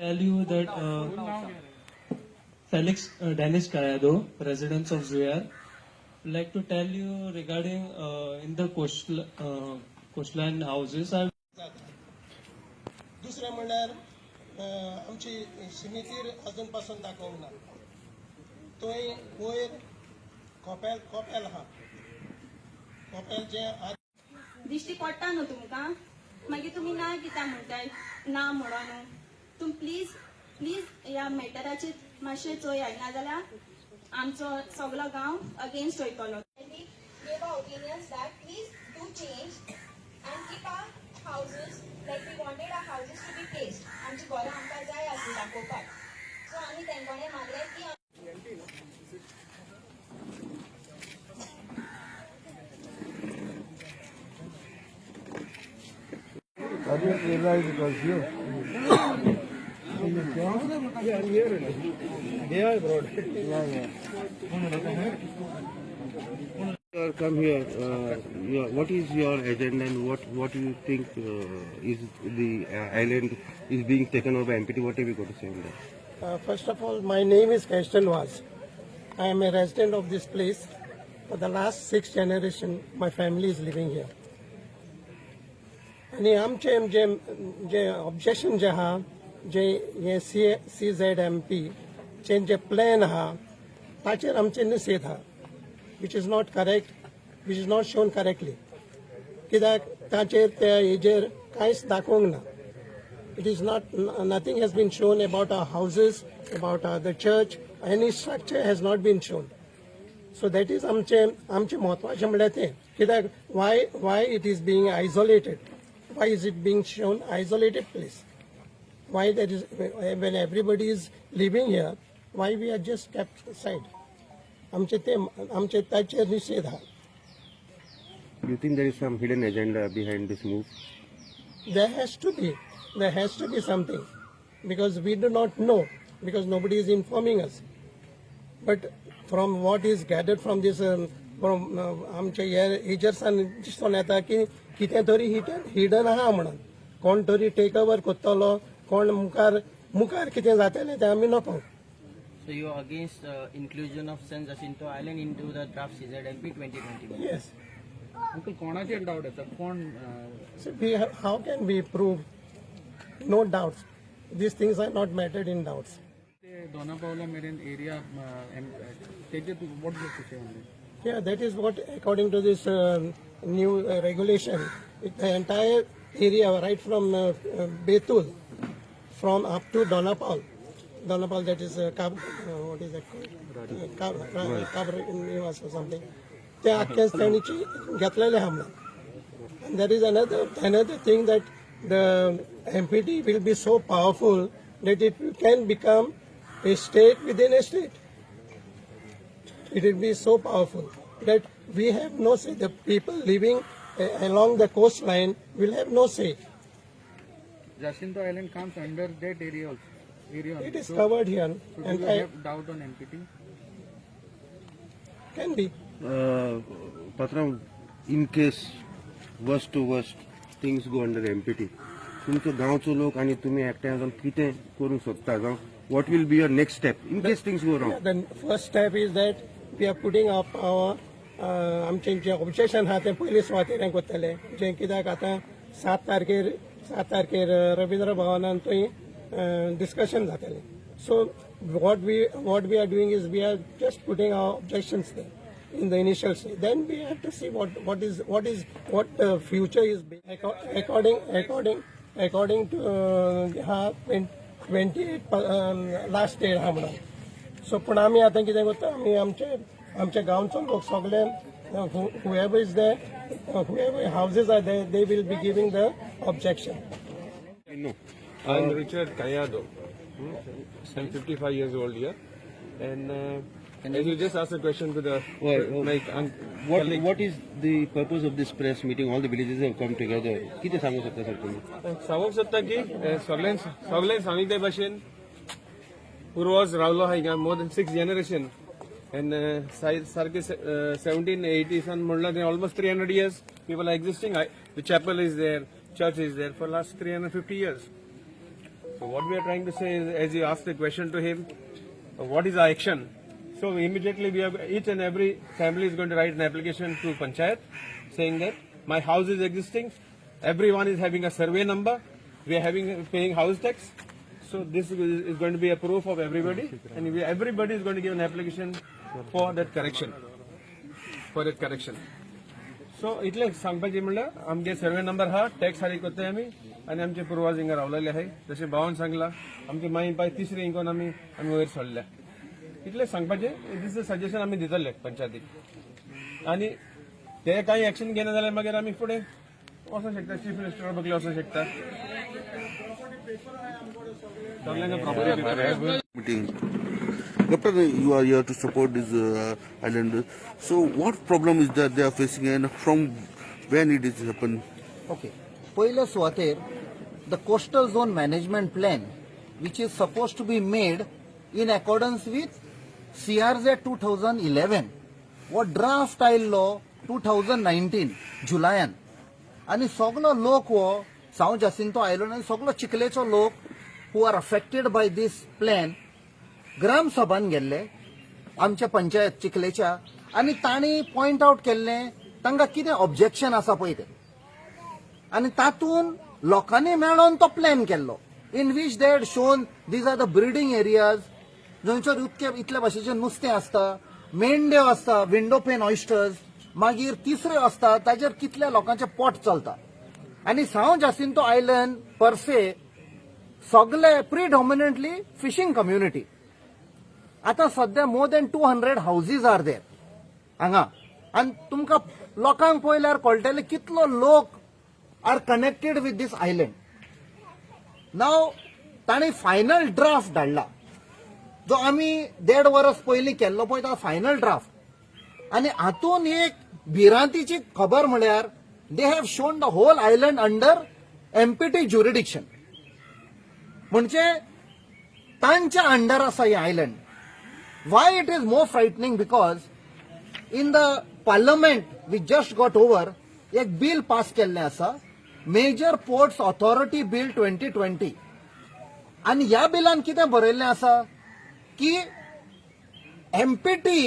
tell you that Felix Danish Cayado, residents of Zuyer, would like to tell you regarding in the coastline houses. दुसरें म्हणल्यार आमची शिमितीर अजून पासून दाखोवंक ना थंय वयर कोपेल आहा कोपेल जे दिश्टी पडटा न्हू तुमकां मागीर तुमी ना कित्याक म्हणटाय ना म्हणून तुम प्लीज ह्या मॅटराचेर मातशें चोया नाजाल्यार आमचो सगळो गांव अगेन्स्ट वयतलो. Give our opinions that please do change and keep our houses like we wanted our houses to be placed. आमची घरां आमकां जाय आसली दाखोवपाक. So आमी तेंकोणे मागलें की I didn't realize it was you. Yeah, bro. Yeah. Come here. What is your agenda and what do you think is the island is being taken over by MPT? What have you got to say on that? First of all, my name is Kaishtan Vaz. I am a resident of this place. For the last 6 generations, my family is living here. आणि आमचे जे objection जे आहा जे हे CZMP चे जे plan आहा ताचेर आमचे निशेध आहा which is not correct which is not shown correctly कित्याक ताचेर त्या हेजेर कांयच दाखोवंक ना. It is not nothing has been shown about our houses about the church any structure has not been shown. So that is आमचे म्हत्वाचें म्हणल्यार तें कित्याक why it is being isolated. Why is it being shown isolated place? Why there is when everybody is living here? Why we are just kept aside? आमचे ताचेर निषेध हा. You think there is some hidden agenda behind this move? There has to be something because we do not know because nobody is informing us. But from what is gathered from this from आमचे हेजर्सान दिसून येता की कितें तरी hidden आहा म्हणून कोण तरी टेक ओवर करतलो कोण मुखार कितें जातलें तें आमी नपळो. So you are against inclusion of San Jacinto Island into the draft CZMP 2021? Yes. Uncle, कोणाचे डाउट येता कोण So how can we prove? No doubts. These things are not mattered in doubts. Dona Paula मेरेन एरिया तेजे what do you से on this? Yeah, that is what, according to this new regulation, the entire area, right from Betul, from up to Donapal, that is what is that called? Kabra Nivas or something. They are घेतलेले hamla. And there is another thing that the MPT will be so powerful that it can become a state within a state. It will be so powerful that we have no say. The people living along the coastline will have no say. Jacinto Island comes under that area also. It is covered here. So do And you have doubt on MPT? Can be. Patram, in case worst to worst things go under MPT, तुमचे गांवचो लोक आणि तुम्ही एकट्यान जावन कितें करूंक सोदता जावं what will be your next step in case things go wrong? The first step is that we are putting up our आमचे जे ऑब्जेक्शन आहा तें पयलीं सुवातेर करतले जें कित्याक आतां 7 तारखेर रवींद्र भवनान थंय डिस्कशन जातलें. So what we are doing is we are just putting our objections there in the initial stage. Then we have to see what the future is according to 28 last date आहा म्हणून. सो पूण आमी आतां कितें करता आमी आमचे गांवचो लोक सगळे whoever is there, whoever houses are there, they will be giving the objection. No. I'm Richard Cayado. I'm 55 years old here. And as you just asked a question to the What is the purpose of this press meeting? All the villages have come together. किती सांगू शकता sir तुम्ही? सांगूंक सोदता की सगळ्यांक सांगिल्ले भशेन पुर्वज रावलो आहा हिंगा more than 6 generation. And सारखे 1780 म्हणल्यार almost 300 years people are existing. The chapel is there, church is there for last 350 years. So what we are trying to say is, as you asked the question to him, what is our action? So immediately we have, each and every family is going to write an application to Panchayat saying that my house is existing, everyone is having a survey number, we are paying house tax. So this is going to be a proof of everybody, and everybody is going to give an application for that correction. सो इतले सांगपाचें म्हणल्यार आमगे survey number हा tax फारीक करताय आमी आनी आमचे पुर्वज हिंगा रावलेले आहाय जशें भावान सांगला आमचे माई पाय तिसरी इंकोन आमी वयर सोडल्या इतले सांगपाचें दीस इज सजेशन आमी दितले पंचायतीक आनी ते कांय एक्शन घेना जाल्यार मागीर आमी फुडें वचूंक शकता चीफ मिनिस्टरा बगले वचूंक शकता सगल्यांक property meeting. Doctor, you are here to support these islanders. So, what problem is that they are facing, and from when it is happened? Okay. Poila Swater, the coastal zone management plan, which is supposed to be made in accordance with CRZ 2011, or draft tile law 2019, Julayan. आणि सगळो लोक हो साव जासिंतो आयलो आनी सगळो चिखलेचो लोक who are affected by this plan ग्राम सभान गेल्ले आमच्या पंचायत चिखलेच्या आणि तांणी पॉइंट आउट केल्ले तांकां कितें ऑब्जेक्शन आसा पळय ते आनी तातूंत लोकांनी मेळोन तो प्लॅन केल्लो in which they had shown these are the breeding areas जंयसर इतले भाशेचें नुस्तें आसता मेंढ्यो आसता विंडो पेन ऑयस्टर्स मागीर तिसऱ्यो आसता ताजेर कितल्या लोकांचें पोट चलता आनी साव जासिंतो आयलंड परसे सगळे प्रिडॉमिनंटली फिशिंग कम्युनिटी आता सध्या more than 200 houses are there हांगा आनी तुमकां लोकांक पळयल्यार कळटलें कितलो लोक are connected with this island नाव तांणी फायनल ड्राफ्ट धाडला जो आमी 1.5 वर्स पयलीं केल्लो पळय तो फायनल ड्राफ्ट आनी हातूंत एक भिरांतीची खबर म्हळ्यार they have shown the whole island under MPT jurisdiction म्हणजे तांच्या अंडर आसा ही island Why it is more frightening? Because in the parliament we just got over एक bill pass केल्लें आसा Major Ports Authority Bill 2020 आनी ह्या बिलान कितें बरयल्लें आसा की MPT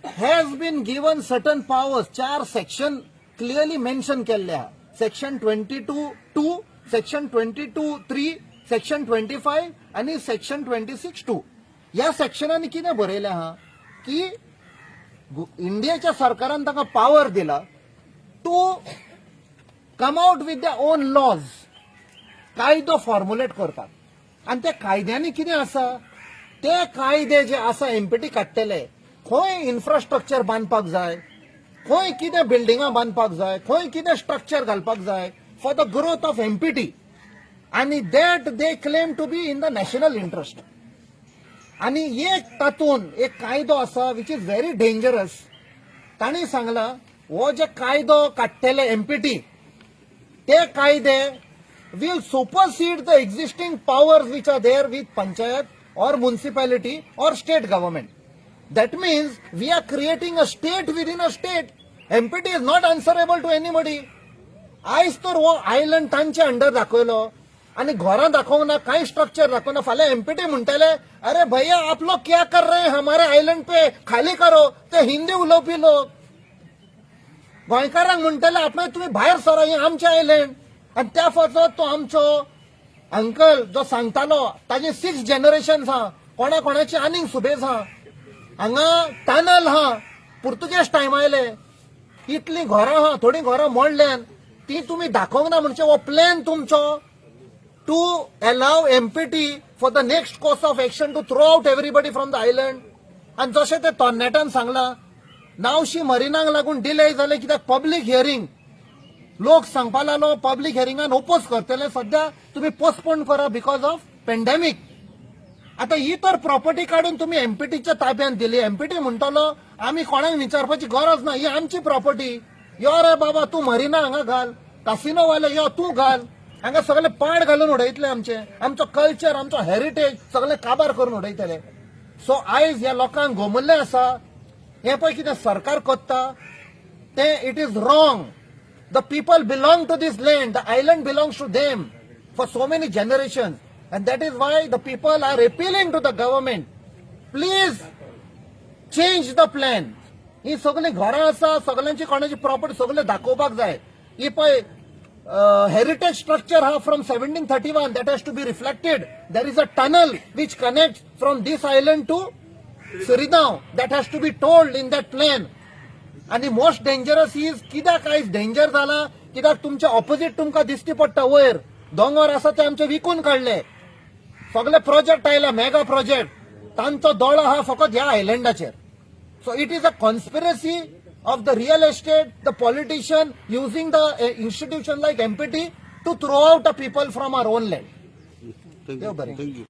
has been given certain powers 4 section clearly mention केल्ले आहा section 22(2), section 22(3), section 25 आनी section 26(2) या सेक्शनांनी कितें बरयलें आहा की इंडियाच्या सरकारान ताका पावर दिला to come out with the own laws कायदो फॉर्म्युलेट करतात आनी त्या कायद्यांनी कितें आसा ते कायदे जे आसा एमपीटी काडटले खंय इन्फ्रास्ट्रक्चर बांदपाक जाय खंय कितें बिल्डिंगां बांदपाक जाय खंय कितें स्ट्रक्चर घालपाक जाय for the growth of MPT आनी that they claim to be in the national interest आणि एक तातून एक कायदो आसा विच इज व्हेरी डेंजरस तांणी सांगला हो जे कायदो काडटले एमपीटी ते कायदे will supersede the existing powers which are there with panchayat और म्युनिसिपॅलिटी और state government that means we are creating a state within a state MPT is not answerable to anybody आयज तर हो आयलंड तांच्या under दाखयलो आणि घरां दाखोवंक ना कांय स्ट्रक्चर दाखोवना फाल्यां एमपीटी म्हणटले अरे भैया आप लोग क्या कर रहे हैं हमारे आयलंड पे खाली करो ते हिंदी उलोवपी लोक गोंयकारांक म्हणटले आपण तुम्ही भायर सरा हें आमचें आयलंड आनी त्या फावट तो आमचो अंकल जो सांगतालो ताजे 6 जनरेशन्स हा कोणाची आनीक सुबेज हा हांगा टनल हा पुर्तुगेज टायम आयले इतली घरां हा थोडी घरां मोडल्यान ती तुम्ही दाखोवंक ना म्हणजे हो प्लॅन तुमचो to allow MPT for the next course of action to throw out everybody from the island. And जशें ते तरणाट्यान सांगला नावशी मरिनाक लागून डिले जाले कित्याक पब्लीक हियरिंग लोक सांगपा लागलो पब्लीक हियरिंगान ओपोज करतले सध्या तुम्ही पोस्टपोन करा बिकॉज ऑफ पेंडेमिक आता ही तर प्रॉपर्टी काढून तुम्ही एमपीटीच्या ताब्यात दिली एमपीटी म्हणटलो आम्ही कोणाक विचारपाची गरज ना ही आमची प्रॉपर्टी यो रे बाबा तू मरिना हांगा घाल कासिनो वाले यो तू घाल हांगा सगळे पाड घालून उडयतले आमचो कल्चर आमचो हेरिटेज सगळे काबार करून उडयतले सो आयज ह्या लोकांक घोमल्ले आसा हे पळय कितें सरकार कोत्ता ते it is wrong the people belong to this land the island belongs to them for so many generations. And that is why the people are appealing to the government. Please change the plan. ही सगळी घरां आसा सगळ्यांची कोणाची property सगळे दाखोवपाक जाय. ही पळय heritage structure from 1731 that has to be reflected. There is a tunnel which connects from this island to Suriname that has to be told in that plan. And the most dangerous is कित्याक आयज danger जाला कित्याक तुमच्या opposite तुमकां दिसती पडटा वयर दोंगर आसा ते आमचे विकून काडले. सगळे प्रोजेक्ट आयला मेगा प्रोजेक्ट तांचो दोळो आहा फकत ह्या आयलँडाचेर. So it is a conspiracy of the real estate, the politician using the institution like MPT to throw out the people from our own land. Thank you. Thank you.